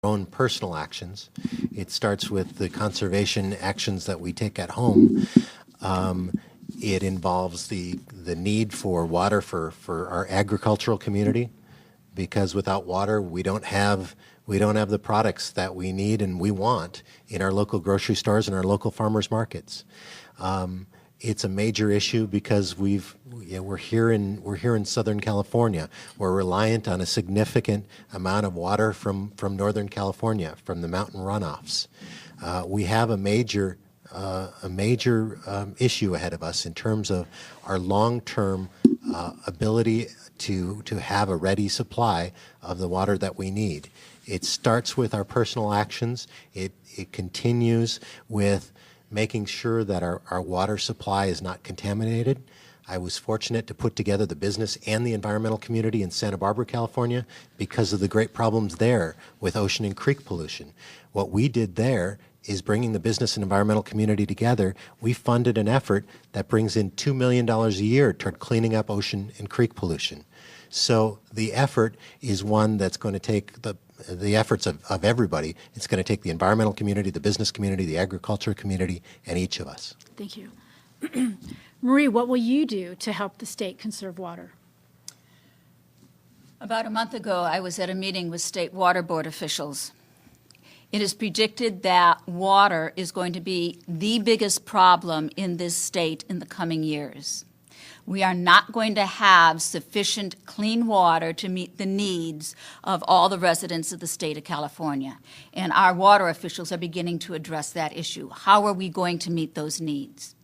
own personal actions. It starts with the conservation actions that we take at home. It involves the need for water for our agricultural community, because without water we don't have the products that we need and we want in our local grocery stores and our local farmers markets. It's a major issue because we're here in Southern California. We're reliant on a significant amount of water from Northern California, from the mountain runoffs. We have a major issue ahead of us in terms of our long-term ability to have a ready supply of the water that we need. It starts with our personal actions. It continues with making sure that our water supply is not contaminated. I was fortunate to put together the business and the environmental community in Santa Barbara, California, because of the great problems there with ocean and creek pollution. What we did there is bringing the business and environmental community together. We funded an effort that brings in $2 million a year toward cleaning up ocean and creek pollution. So the effort is one that's going to take the efforts of everybody. It's going to take the environmental community, the business community, the agriculture community, and each of us. Thank you. Marie, what will you do to help the state conserve water? About a month ago, I was at a meeting with state water board officials. It is predicted that water is going to be the biggest problem in this state in the coming years. We are not going to have sufficient clean water to meet the needs of all the residents of the state of California. And our water officials are beginning to address that issue. How are we going to meet those needs?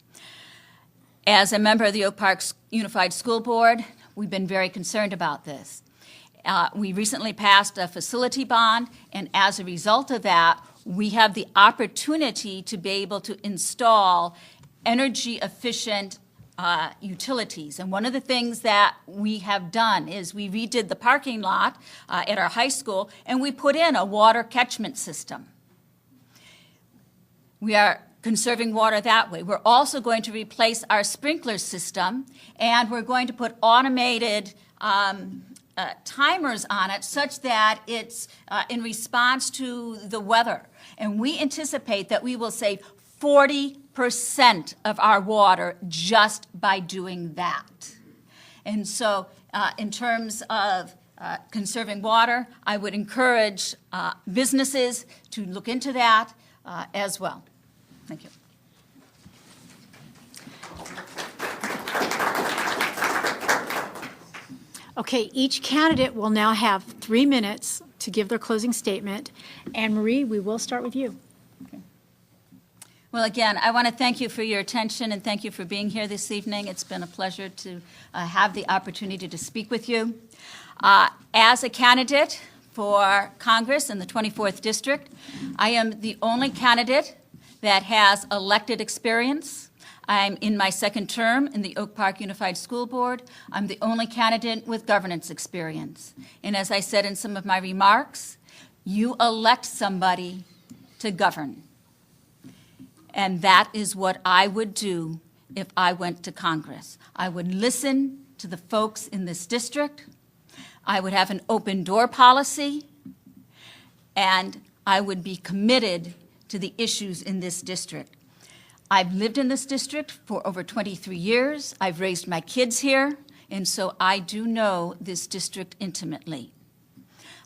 As a member of the Oak Park Unified School Board, we've been very concerned about this. We recently passed a facility bond, and as a result of that, we have the opportunity to be able to install energy-efficient utilities. And one of the things that we have done is we redid the parking lot at our high school, and we put in a water catchment system. We are conserving water that way. We're also going to replace our sprinkler system, and we're going to put automated timers on it such that it's in response to the weather. And we anticipate that we will save 40% of our water just by doing that. And so in terms of conserving water, I would encourage businesses to look into that as well. Thank you. Okay, each candidate will now have 3 minutes to give their closing statement. And Marie, we will start with you. Well, again, I want to thank you for your attention and thank you for being here this evening. It's been a pleasure to have the opportunity to speak with you. As a candidate for Congress in the 24th District, I am the only candidate that has elected experience. I'm in my second term in the Oak Park Unified School Board. I'm the only candidate with governance experience. And as I said in some of my remarks, you elect somebody to govern. And that is what I would do if I went to Congress. I would listen to the folks in this district. I would have an open door policy. And I would be committed to the issues in this district. I've lived in this district for over 23 years. I've raised my kids here. And so I do know this district intimately.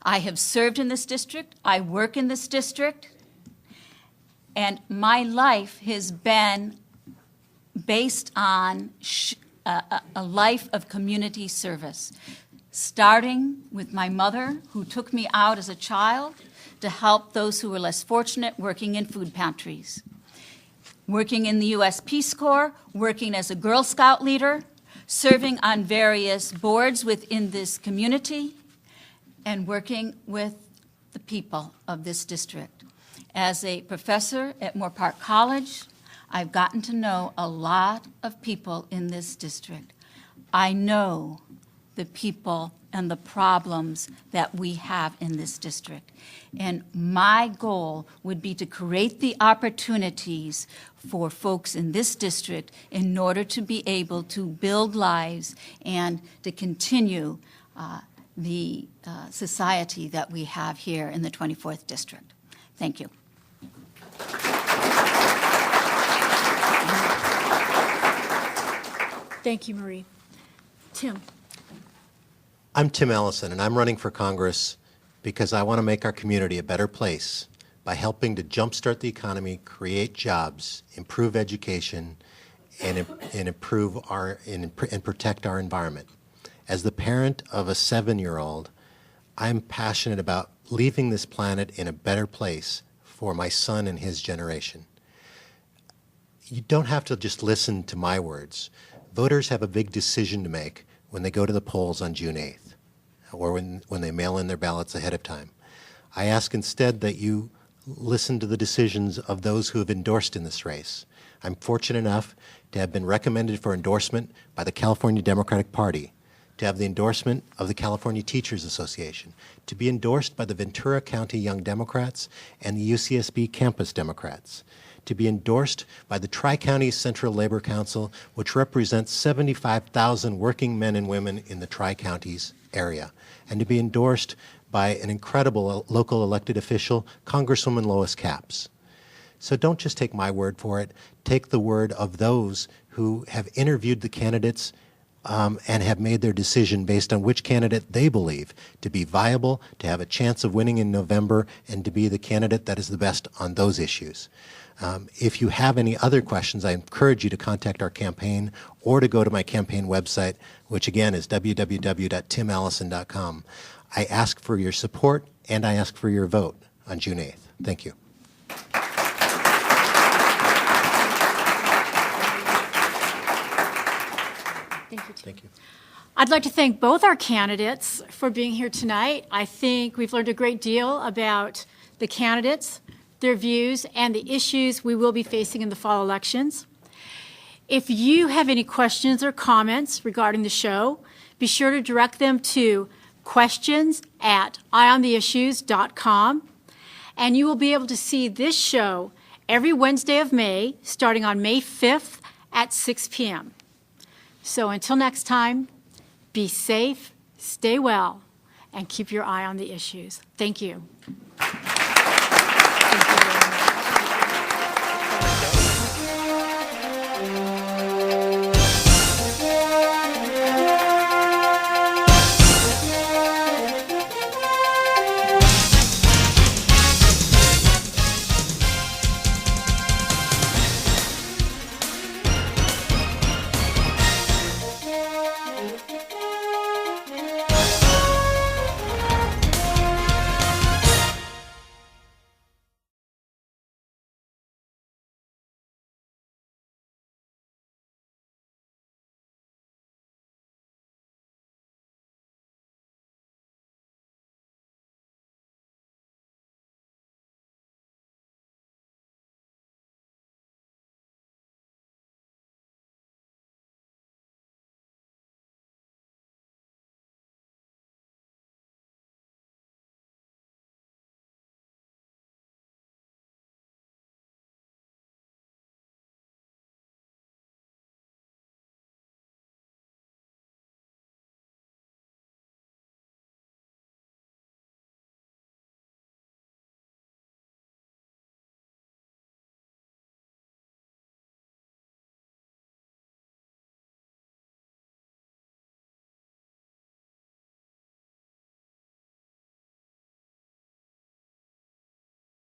I have served in this district. I work in this district. And my life has been based on a life of community service, starting with my mother, who took me out as a child to help those who were less fortunate, working in food pantries, working in the U.S. Peace Corps, working as a Girl Scout leader, serving on various boards within this community, and working with the people of this district. As a professor at Moore Park College, I've gotten to know a lot of people in this district. I know the people and the problems that we have in this district. And my goal would be to create the opportunities for folks in this district in order to be able to build lives and to continue the society that we have here in the 24th District. Thank you. Thank you, Marie. Tim. I'm Tim Allison, and I'm running for Congress because I want to make our community a better place by helping to jumpstart the economy, create jobs, improve education, and improve and protect our environment. As the parent of a 7-year-old, I'm passionate about leaving this planet in a better place for my son and his generation. You don't have to just listen to my words. Voters have a big decision to make when they go to the polls on June 8th, or when they mail in their ballots ahead of time. I ask instead that you listen to the decisions of those who have endorsed in this race. I'm fortunate enough to have been recommended for endorsement by the California Democratic Party, to have the endorsement of the California Teachers Association, to be endorsed by the Ventura County Young Democrats and the UCSB Campus Democrats, to be endorsed by the Tri-County Central Labor Council, which represents 75,000 working men and women in the Tri-Counties area, and to be endorsed by an incredible local elected official, Congresswoman Lois Capps. So don't just take my word for it. Take the word of those who have interviewed the candidates and have made their decision based on which candidate they believe to be viable, to have a chance of winning in November, and to be the candidate that is the best on those issues. If you have any other questions, I encourage you to contact our campaign or to go to my campaign website, which again is www.timallison.com. I ask for your support and I ask for your vote on June 8th. Thank you. Thank you, Tim. Thank you. I'd like to thank both our candidates for being here tonight. I think we've learned a great deal about the candidates, their views, and the issues we will be facing in the fall elections. If you have any questions or comments regarding the show, be sure to direct them to questions@eyeontheissues.com, and you will be able to see this show every Wednesday of May, starting on May 5th at 6 p.m. So until next time, be safe, stay well, and keep your eye on the issues. Thank you.